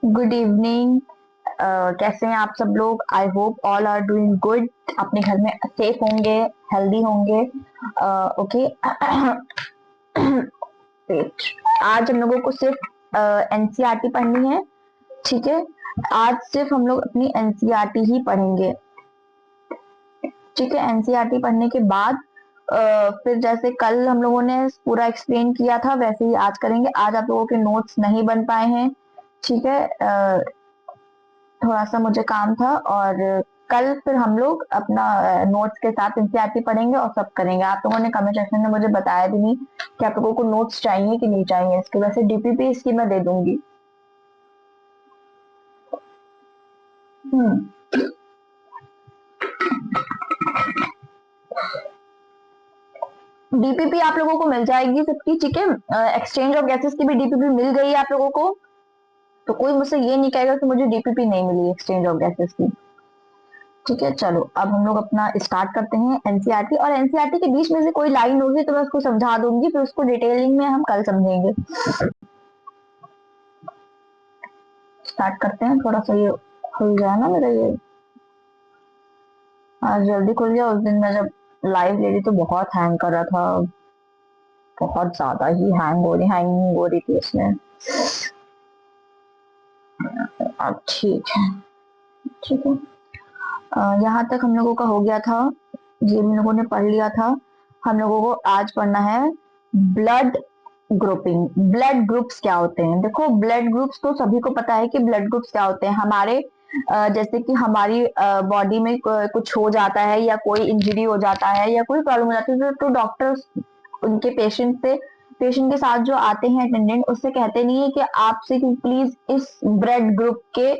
Good evening. कैसे हैं आप सब लोग? I hope all are doing good. अपने घर में सेफ होंगे, हेल्दी होंगे। ओके। आज हम लोगों को सिर्फ एनसीईआरटी पढ़नी है। ठीक है, आज सिर्फ हम लोग अपनी एनसीईआरटी ही पढ़ेंगे। ठीक है, एनसीईआरटी पढ़ने के बाद फिर जैसे कल हम लोगों ने पूरा एक्सप्लेन किया था वैसे ही आज करेंगे। आज आप लोगों के नोट्स नहीं बन पाए हैं। ठीक है, थोड़ा सा मुझे काम था और कल फिर हम लोग अपना नोट्स के साथ एनसीईआरटी पढ़ेंगे और सब करेंगे। आप लोगों ने कमेंट सेक्शन में मुझे बताया भी नहीं कि आप लोगों को नोट्स चाहिए कि नहीं चाहिए इसके। वैसे डीपीपी इसकी मैं दे दूंगी। डीपीपी आप लोगों को मिल जाएगी सबकी। ठीक है, एक्सचेंज ऑफ गैसेस की भी डीपीपी मिल गई है आप लोगों को। तो कोई मुझसे ये नहीं कहेगा कि मुझे डीपीपी नहीं मिली एक्सचेंज ऑफ गैसेस की। ठीक है, चलो अब हम लोग अपना स्टार्ट करते हैं एनसीईआरटी। और एनसीईआरटी के बीच में से कोई लाइन होगी तो मैं उसको समझा दूंगी, फिर उसको डिटेलिंग में हम कल समझेंगे। स्टार्ट करते हैं। थोड़ा सा ये खुल जाए ना मेरा, ये आज जल्दी खुल गया। उस दिन मैं जब लाइव ले रही तो बहुत हैंग कर रहा था, बहुत ज्यादा ही हैंग हो रही थी इसमें। अब ठीक है। ठीक है, यहाँ तक हम लोगों का हो गया था, ये हम लोगों ने पढ़ लिया था। हम लोगों को आज पढ़ना है ब्लड ग्रुपिंग। ब्लड ग्रुप्स क्या होते हैं? देखो, ब्लड ग्रुप्स तो सभी को पता है कि ब्लड ग्रुप्स क्या होते हैं। हमारे जैसे कि हमारी बॉडी में कुछ हो जाता है या कोई इंजरी हो जाता है या कोई प्रॉब्लम हो जाती है तो डॉक्टर्स उनके पेशेंट के साथ जो आते हैं अटेंडेंट, उससे कहते नहीं है कि आपसे प्लीज इस ब्लड ग्रुप के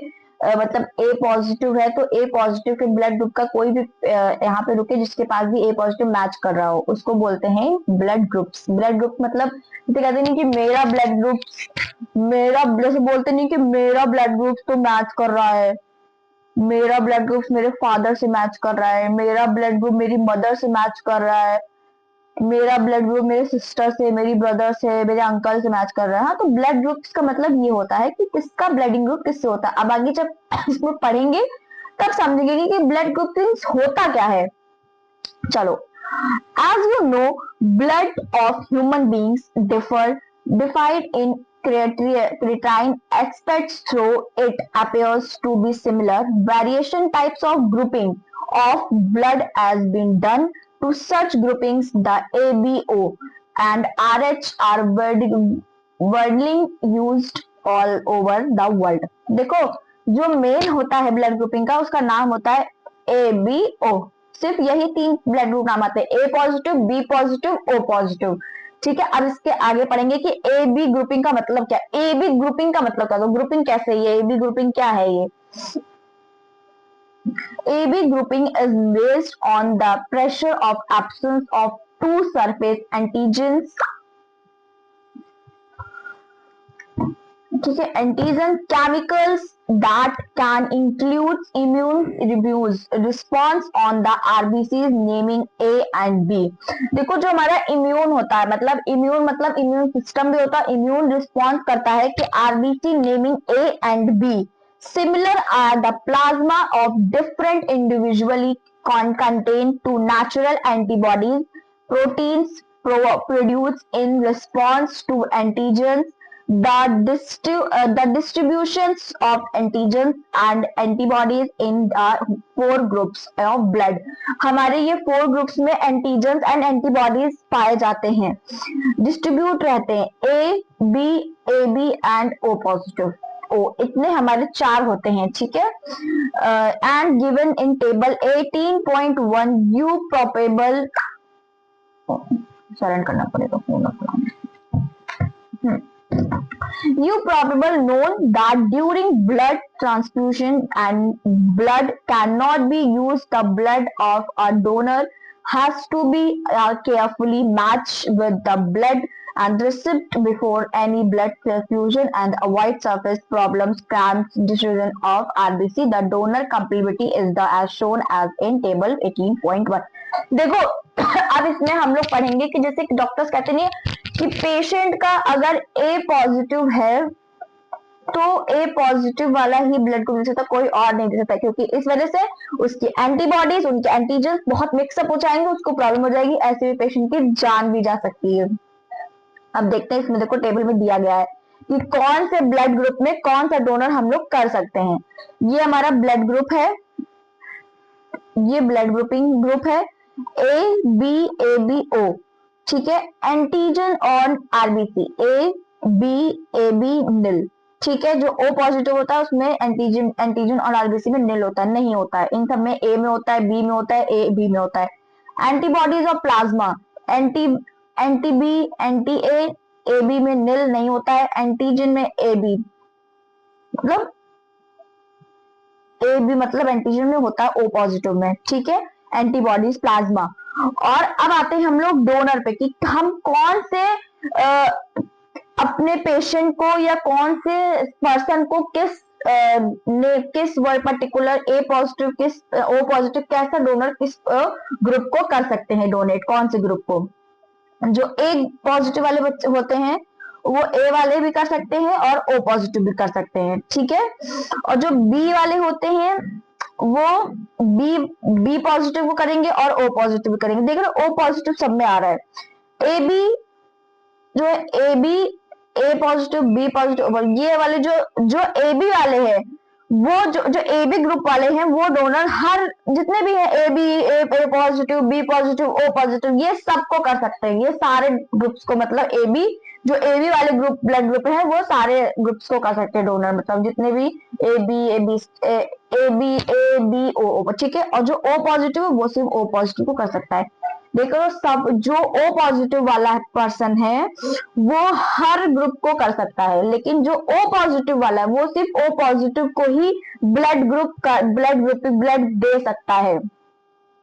मतलब ए पॉजिटिव है तो ए पॉजिटिव के ब्लड ग्रुप का कोई भी यहाँ पे रुके जिसके पास भी ए पॉजिटिव मैच कर रहा हो, उसको बोलते हैं ब्लड ग्रुप्स। ब्लड ग्रुप मतलब जैसे कहते नहीं कि मेरा ब्लड ग्रुप, मेरा जैसे बोलते नहीं कि मेरा ब्लड ग्रुप तो मैच कर रहा है, मेरा ब्लड ग्रुप मेरे फादर से मैच कर रहा है, मेरा ब्लड ग्रुप मेरी मदर से मैच कर रहा है, मेरा ब्लड ग्रुप मेरे सिस्टर से, मेरी ब्रदर से, मेरे अंकल से मैच कर रहा है। हाँ, तो ब्लड ग्रुप्स का मतलब ये होता है कि किसका ब्लडिंग ग्रुप किससे होता है। अब आगे जब इसमें पढ़ेंगे तब समझेंगे कि ब्लड ग्रुप होता क्या है। चलो, as you know, blood of human beings divided in creatine aspects, though it appears to be similar. Variation types of grouping of blood has been done. To such groupings, the ABO and RH are widely used all over the world. देखो, जो main होता है blood grouping का उसका नाम होता है ABO। सिर्फ यही 3 ब्लड ग्रुप नाम आते हैं, A positive, B positive, O positive. ठीक है, अब इसके आगे पढ़ेंगे कि ए बी ग्रुपिंग का मतलब क्या। ए बी ग्रुपिंग का मतलब क्या, तो ग्रुपिंग कैसे है, ये ए बी ग्रुपिंग क्या है। ये A B grouping is based on the pressure of absence of 2 surface antigens. ठीक है, antigen chemicals that can include immune response on the RBCs naming A and B. देखो, जो हमारा इम्यून होता है मतलब इम्यून सिस्टम भी होता है, इम्यून रिस्पॉन्स करता है कि RBC naming A and B similar are the plasma of different individually contain to natural antibodies proteins produced in response to antigens. The distributions of antigens and antibodies in the 4 groups of blood. हमारे ये 4 groups में antigens and antibodies पाए जाते हैं, distribute रहते हैं A B and O positive O, इतने हमारे 4 होते हैं। ठीक है, and given in table 18.1 you probable surrender करना पड़ेगा पूर्ण। You probably know that during blood transfusion and blood cannot be used, the blood of a donor has to be carefully matched with the blood and received before any blood transfusion and avoid surface problems, cramps, distribution of RBC. The donor compatibility is the as shown as in table 18.1. देखो, अब इसमें हम लोग पढ़ेंगे कि जैसे doctors कहते नहीं कि पेशेंट का अगर ए पॉजिटिव है तो ए पॉजिटिव वाला ही ब्लड ग्रुप दे सकता, कोई और नहीं दे सकता, क्योंकि इस वजह से उसकी एंटीबॉडीज, उनके एंटीजन बहुत मिक्सअप हो जाएंगे, उसको प्रॉब्लम हो जाएगी, ऐसे भी पेशेंट की जान भी जा सकती है। अब देखते हैं, इसमें देखो टेबल में दिया गया है कि कौन से ब्लड ग्रुप में कौन सा डोनर हम लोग कर सकते हैं। ये हमारा ब्लड ग्रुप है, ये ब्लड ग्रुपिंग ग्रुप है A B A B O, ठीक है। एंटीजन और आरबीसी ए बी नील, ठीक है। जो ओ पॉजिटिव होता है उसमें एंटीजन और आरबीसी में नील होता है, नहीं होता है। इन सब में ए में होता है, बी में होता है, ए बी में होता है। एंटीबॉडीज और plasma, anti anti B anti A B में नील नहीं होता है, एंटीजन में ए बी मतलब ए बी मतलब एंटीजन में होता है ओ पॉजिटिव में, ठीक है। Antibodies, plasma. और अब आते हैं हम लोग डोनर पे कि हम कौन से अपने पेशेंट को या कौन से पर्सन को किस पर्टिकुलर ए पॉजिटिव किस ओ पॉजिटिव कैसा डोनर किस ग्रुप को कर सकते हैं डोनेट, कौन से ग्रुप को। जो ए पॉजिटिव वाले बच्चे होते हैं वो ए वाले भी कर सकते हैं और ओ पॉजिटिव भी कर सकते हैं, ठीक है। और जो बी वाले होते हैं वो बी पॉजिटिव को करेंगे और ओ पॉजिटिव भी करेंगे। देख रहे हो ओ पॉजिटिव सब में आ रहा है। ए बी जो है, A B A positive B positive, ये वाले जो ए बी वाले हैं वो जो ए बी ग्रुप वाले हैं वो डोनर हर जितने भी हैं A B A positive B positive O positive ये सबको कर सकते हैं। ये सारे ग्रुप्स को मतलब ए बी जो ए बी वाले ग्रुप ब्लड ग्रुप है वो सारे ग्रुप्स को कर सकते हैं डोनर, मतलब जितने भी ए बी ओ, ठीक है। और जो ओ पॉजिटिव है वो सिर्फ ओ पॉजिटिव को कर सकता है। देखो सब जो ओ पॉजिटिव वाला पर्सन है वो हर ग्रुप को कर सकता है, लेकिन जो ओ पॉजिटिव वाला है वो सिर्फ ओ पॉजिटिव को ही ब्लड दे सकता है।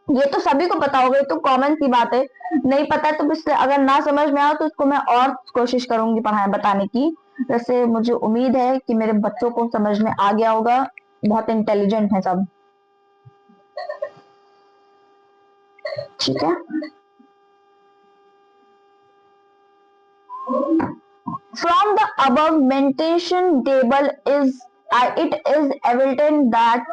ये तो सभी को पता होगा, ये तो कॉमन सी बात है। नहीं पता तो इसलिए अगर ना समझ में आए तो इसको मैं और कोशिश करूंगी बताने की। वैसे मुझे उम्मीद है कि मेरे बच्चों को समझ में आ गया होगा, बहुत इंटेलिजेंट है सब, ठीक है। From the above mentioned table it is evident that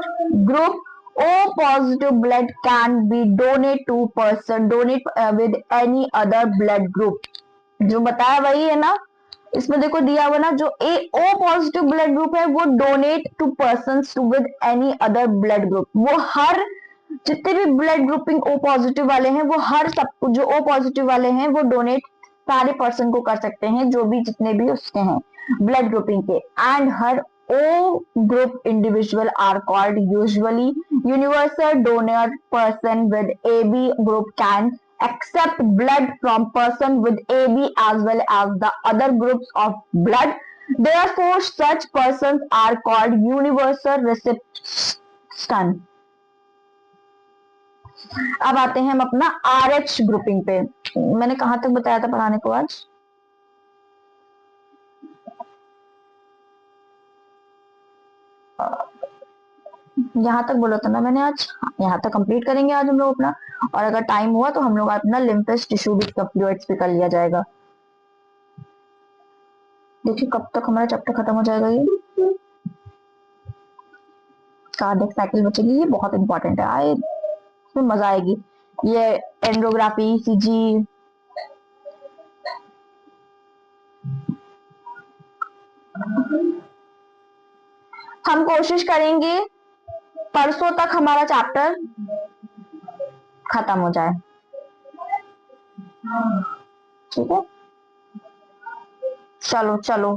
group O positive blood can be donated to person with any other blood group। जो बताया वही है ना, इसमें देखो दिया हुआ ना, जो ओ पॉजिटिव ब्लड ग्रुप है वो donate to person with any other blood group. वो हर जितने भी ब्लड ग्रुपिंग ओ पॉजिटिव वाले हैं वो हर सब जो ओ पॉजिटिव वाले हैं वो डोनेट सारे पर्सन को कर सकते हैं, जो भी जितने भी उसके हैं ब्लड ग्रुपिंग के। And her O group individual are called usually universal donor। Person with AB group can accept blood from person with AB as well as the other groups of blood, therefore such persons are called universal recipient। अब आते हैं हम अपना RH grouping पे। मैंने कहां तक बताया था पढ़ाने को आज, यहाँ तक बोला था ना मैंने आज, यहाँ तक कंप्लीट करेंगे आज हम लोग अपना। और अगर टाइम हुआ तो हम लोग अपना लिम्फेस टिश्यू भी कर लिया जाएगा। देखिए कब तक हमारा चैप्टर खत्म हो जाएगा। ये कार्डियक साइकिल बचेगी, ये बहुत इंपॉर्टेंट है, आए इसमें मजा आएगी। ये एंड्रोग्राफी सीजी हम कोशिश करेंगे परसों तक हमारा चैप्टर खत्म हो जाए, ठीक है। चलो चलो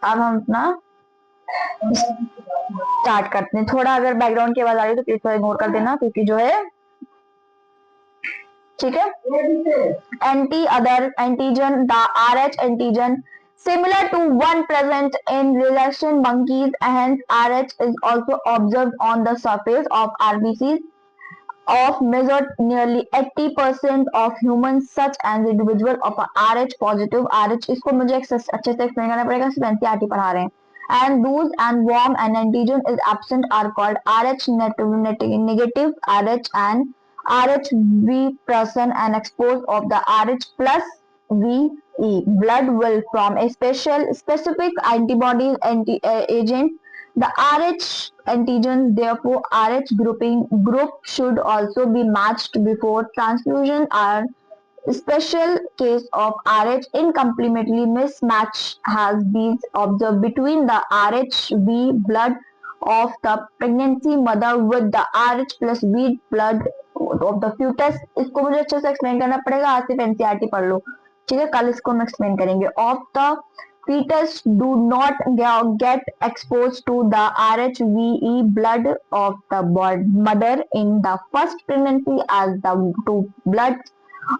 अब हम अपना स्टार्ट करते हैं। थोड़ा अगर बैकग्राउंड की आवाज आ रही है तो प्लीज थोड़ा इग्नोर कर देना, क्योंकि जो है ठीक है। Antigen the RH antigen similar to one present in relation monkeys, and RH is also observed on the surface of RBCs of measured nearly 80% of humans, such as individual of RH positive। RH इसको मुझे अच्छे से explain करना पड़ेगा, सिर्फ NCERT पढ़ा रहे हैं। And those and warm and antigen is absent are called RH negative, RH and RH V present and exposed of the RH plus V Blood will form a specific antibodies agent. The Rh antigens, therefore, Rh group should also be matched before transfusion. Are special case of Rh incomplementary mismatch has been observed between the Rhv blood of the pregnancy mother with the Rh plus V blood of the fetus. इसको मुझे अच्छे से explain करना पड़ेगा, आज सिर्फ NCERT पढ़ लो, ठीक है, कल इसको हम एक्सप्लेन करेंगे. Of the fetus do not get exposed to the Rhve blood of the mother in the first pregnancy, as the two bloods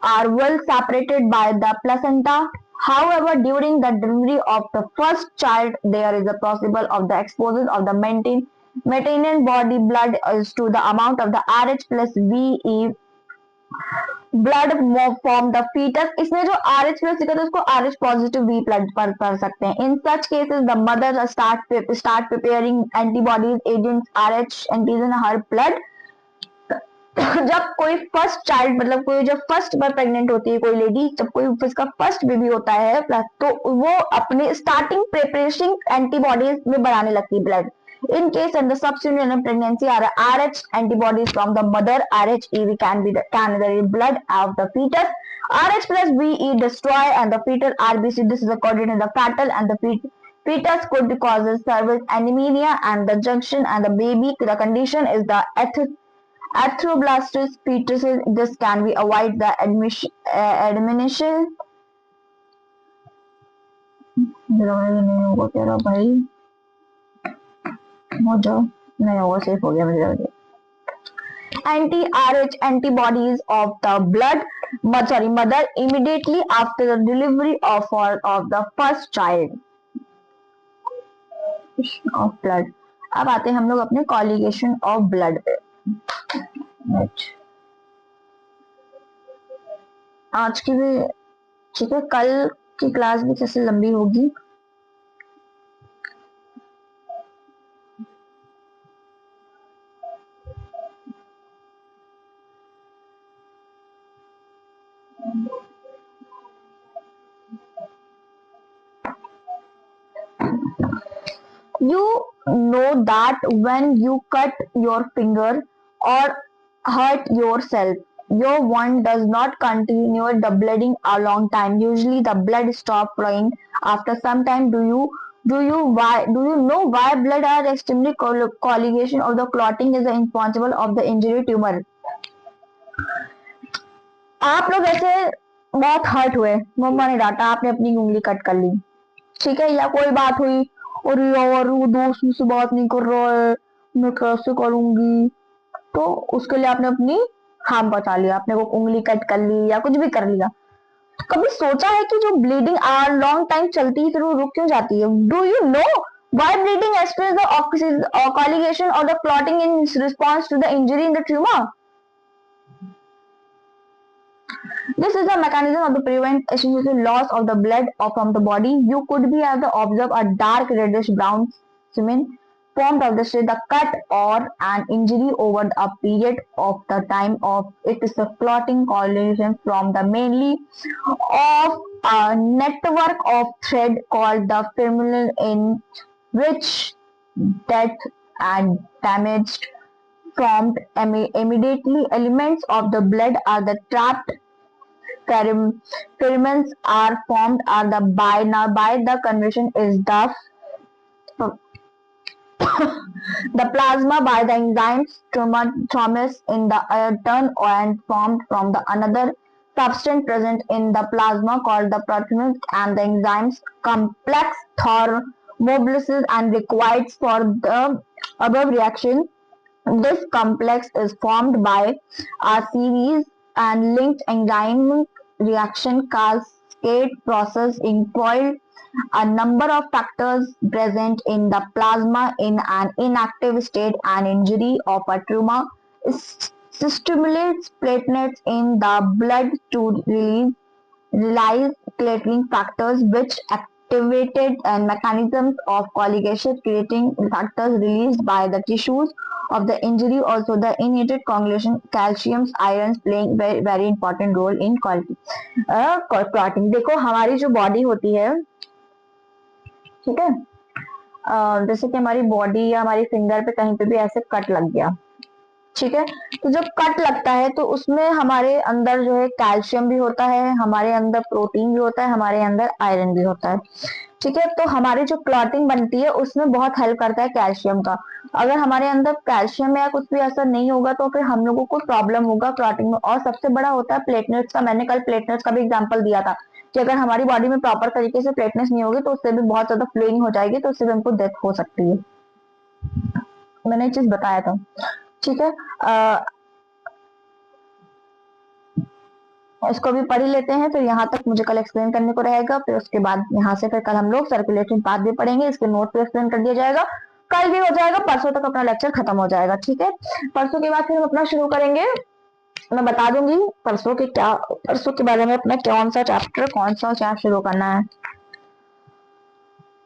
are well separated by the placenta. However, during the delivery of the first child, there is a possible of the exposure of the maternal body blood is to the amount of the Rh plus Ve blood form the foetus. इसमें जो R H plus दिखा था उसको R H positive ve blood पर कर सकते हैं. In such cases the mother start preparing antibodies agents R H antigen her blood. जब कोई फर्स्ट चाइल्ड मतलब कोई जब फर्स्ट बार प्रेग्नेंट होती है कोई लेडी, जब कोई उसका फर्स्ट बेबी होता है प्लस, तो वो अपने स्टार्टिंग प्रिपरेशन एंटीबॉडीज में बनाने लगती है blood. In case in the subsequent pregnancy, Rh antibodies from the mother, Rhev can be the cannibal blood of the fetus. Rh plus Ve destroy and the fetal RBC. This is according to the fetal and the fetus could causes cervical anemia and the junction and the baby. The condition is the atheroblastus fetuses. This can be avoid the admission. हो जाओ, नहीं होगा, safe हो गया मुझे. Anti-Rh antibodies of the mother immediately after the delivery of the first child of blood. अब आते हैं हम लोग अपने coagulation of blood पे. आज की भी ठीक है, कल की क्लास भी कैसे लंबी होगी. You know that when you cut your finger or hurt yourself, your wound does not continue the bleeding a long time. Usually the blood stops flowing after some time. Do you know why blood are extremely coagulation of the clotting is responsible of the injury tumor. आप लोग ऐसे बहुत hurt हुए, मम्मा ने डांटा, आपने अपनी उंगली कट कर ली, ठीक है, या कोई बात हुई और यार वो दोस्त मुझसे बात नहीं कर रहा है, मैं कैसे करूंगी, तो उसके लिए आपने अपनी हार्म पहुंचा लिया, आपने वो उंगली कट कर ली या कुछ भी कर लिया. कभी सोचा है कि जो ब्लीडिंग लॉन्ग टाइम चलती है फिर वो रुक क्यों जाती है. Do you know why bleeding express the coagulation or the clotting in response to the injury in the tumor. This is the mechanism of the prevent essentially loss of the blood from the body. You could be able to observe a dark reddish brown semen formed of the cut or an injury over a period of the time of it is a clotting coagulation from the mainly of a network of thread called the femoral in which death and damaged formed immediately elements of the blood are the trapped filaments are formed are the by the conversion is the the plasma by the enzymes Thomas in the turn and formed from the another substance present in the plasma called the proteins and the enzymes complex thermolysis and required for the above reaction. This complex is formed by a series and linked enzyme reaction cascade process involved a number of factors present in the plasma in an inactive state. An injury of a tumor stimulates platelets in the blood to release platelet factors which activated and mechanisms of coagulation creating factors released by the tissues of the injury. Also, the innate coagulation, calcium, iron playing very important role in clotting. देखो हमारी जो body होती है, ठीक है, जैसे कि हमारी बॉडी या हमारी फिंगर पे कहीं पे भी ऐसे कट लग गया, ठीक है, तो जब कट लगता है तो उसमें हमारे अंदर जो है कैल्शियम भी होता है, हमारे अंदर प्रोटीन भी होता है, हमारे अंदर आयरन भी होता है, ठीक है। तो हमारी जो क्लॉटिंग बनती है उसमें बहुत हेल्प करता है कैल्शियम का। अगर हमारे अंदर कैल्शियम या कुछ भी ऐसा नहीं होगा तो फिर हम लोगों को प्रॉब्लम होगा क्लॉटिंग में। और सबसे बड़ा होता है प्लेटलेट्स का। मैंने कल प्लेटलेट्स का भी एग्जाम्पल दिया था कि अगर हमारी बॉडी में प्रॉपर तरीके से प्लेटलेट्स नहीं होगी तो उससे भी बहुत ज्यादा फ्लोइंग हो जाएगी, तो उससे भी हमको डेथ हो सकती है। मैंने ये चीज बताया था, ठीक है। इसको भी पढ़ ही लेते हैं, तो यहाँ तक मुझे कल एक्सप्लेन करने को रहेगा, फिर उसके बाद यहाँ से फिर कल हम लोग सर्कुलेशन पाथ भी पढ़ेंगे, इसके नोट पे एक्सप्लेन कर दिया जाएगा, कल भी हो जाएगा, परसों तक अपना लेक्चर खत्म हो जाएगा, ठीक है। परसों के बाद फिर हम अपना शुरू करेंगे। मैं बता दूंगी परसों के बारे में अपना कौन सा चैप्टर शुरू करना है।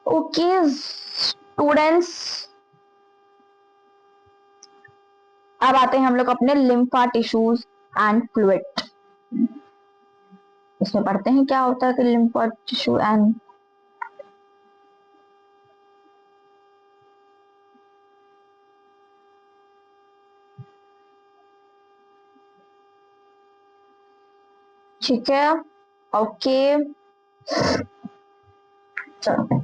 ओके स्टूडेंट्स, अब आते हैं हम लोग अपने लिम्फा टिश्यूज एंड फ्लूइड। इसमें पढ़ते हैं क्या होता है कि लिम्फा टिश्यू एंड ठीक है, ओके चलो।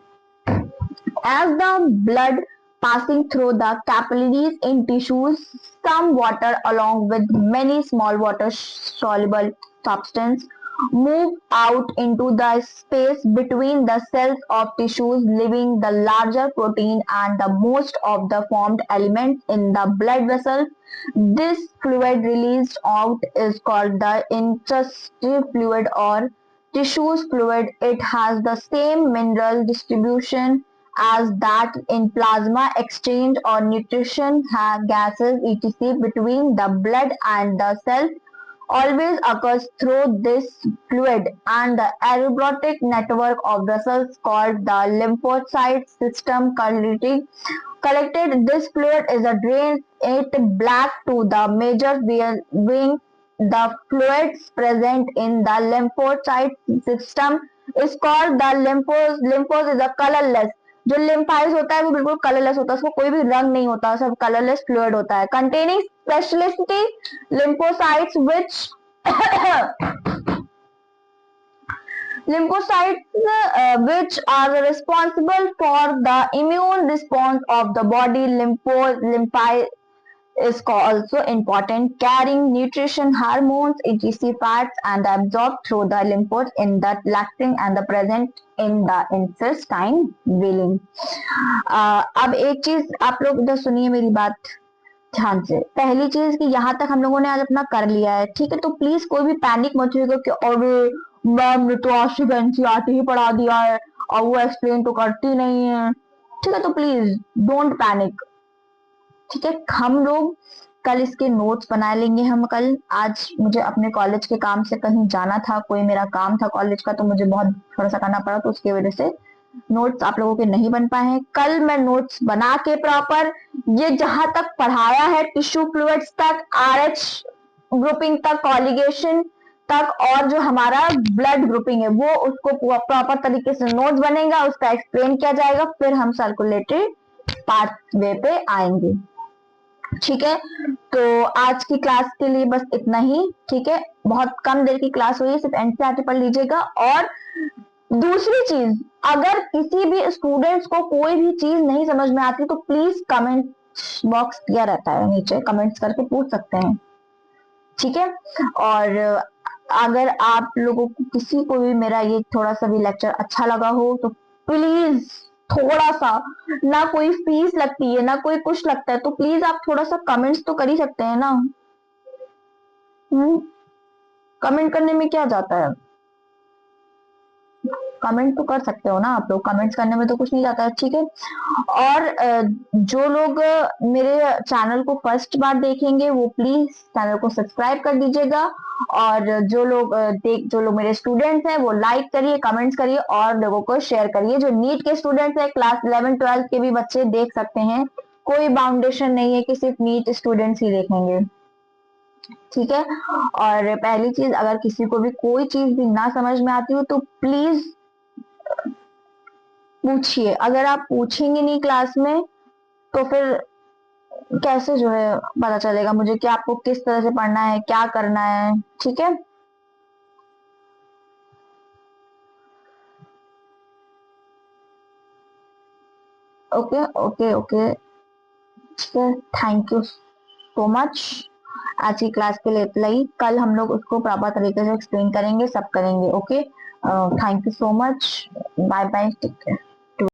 As the blood passing through the capillaries in tissues, some water along with many small water soluble substance move out into the space between the cells of tissues, leaving the larger protein and the most of the formed elements in the blood vessels. This fluid released out is called the interstitial fluid or tissues fluid. It has the same mineral distribution as that in plasma exchange or nutrition gases etc between the blood and the cells always occurs through this fluid, and the aerobatic network of vessels called the lymphocyte system collected this fluid is a drain it back to the major vein. The fluids present in the lymphocyte system is called the lymphos. Lymphos is a colorless, जो लिम्फाइज होता है वो बिल्कुल colourless होता है, उसको कोई भी रंग नहीं होता, सब कलरलेस फ्लूइड होता है, containing speciality lymphocytes which are responsible for the immune response of the body. Lymphi is also important, carrying nutrition, hormones, etc. fats and absorbed through the lymphoid in the lactin and the present in the intestine willing. अब एक चीज आप लोग इधर सुनिए मेरी बात ध्यान से। पहली चीज कि यहाँ तक हम लोगों ने आज अपना कर लिया है, ठीक है, तो प्लीज कोई भी पैनिक मत होइएगा कि अरे मैम ने तो आज सिर्फ एनसीईआरटी ही पढ़ा दिया है और वो एक्सप्लेन तो करती नहीं है, ठीक है, तो प्लीज डोंट पैनिक, ठीक है। हम लोग कल इसके नोट्स बना लेंगे। हम कल, आज मुझे अपने कॉलेज के काम से कहीं जाना था, कोई मेरा काम था कॉलेज का, तो मुझे बहुत थोड़ा सा करना पड़ा, तो उसकी वजह से नोट्स आप लोगों के नहीं बन पाए हैं। कल मैं नोट्स बना के प्रॉपर ये जहां तक पढ़ाया है टिश्यू फ्लूइड्स तक, आरएच ग्रुपिंग तक, कॉलिगेशन तक, और जो हमारा ब्लड ग्रुपिंग है वो उसको प्रॉपर तरीके से नोट्स बनेगा, उसका एक्सप्लेन किया जाएगा, फिर हम सर्कुलेटरी पाथवे पे आएंगे, ठीक है। तो आज की क्लास के लिए बस इतना ही, ठीक है, बहुत कम देर की क्लास हुई है, सिर्फ एनसीईआरटी पढ़ लीजिएगा। और दूसरी चीज, अगर किसी भी स्टूडेंट्स को कोई भी चीज नहीं समझ में आती तो प्लीज कमेंट बॉक्स दिया रहता है नीचे, कमेंट्स करके पूछ सकते हैं, ठीक है। और अगर आप लोगों को किसी को भी मेरा ये थोड़ा सा भी लेक्चर अच्छा लगा हो तो प्लीज थोड़ा सा, ना कोई फीस लगती है ना कोई कुछ लगता है, तो प्लीज आप थोड़ा सा कमेंट्स तो कर ही सकते हैं ना। कमेंट करने में क्या जाता है, कमेंट तो कर सकते हो ना आप लोग, कमेंट्स करने में तो कुछ नहीं जाता है, ठीक है। और जो लोग मेरे चैनल को फर्स्ट बार देखेंगे वो प्लीज चैनल को सब्सक्राइब कर दीजिएगा, और जो लोग मेरे स्टूडेंट्स हैं वो लाइक करिए, कमेंट्स करिए और लोगों को शेयर करिए। जो नीट के स्टूडेंट्स हैं, क्लास 11 12 के भी बच्चे देख सकते हैं, कोई बाउंडेशन नहीं है कि सिर्फ नीट स्टूडेंट्स ही देखेंगे, ठीक है। और पहली चीज, अगर किसी को भी कोई चीज भी ना समझ में आती हो तो प्लीज पूछिए। अगर आप पूछेंगे नहीं क्लास में तो फिर कैसे जो है पता चलेगा मुझे कि आपको किस तरह से पढ़ना है, क्या करना है, ठीक है। ओके ओके ओके, ठीक है, थैंक यू सो मच। आज की क्लास के लिए इतना ही, कल हम लोग उसको प्रॉपर तरीके से एक्सप्लेन करेंगे, सब करेंगे। Okay, thank you so much, bye bye, take care.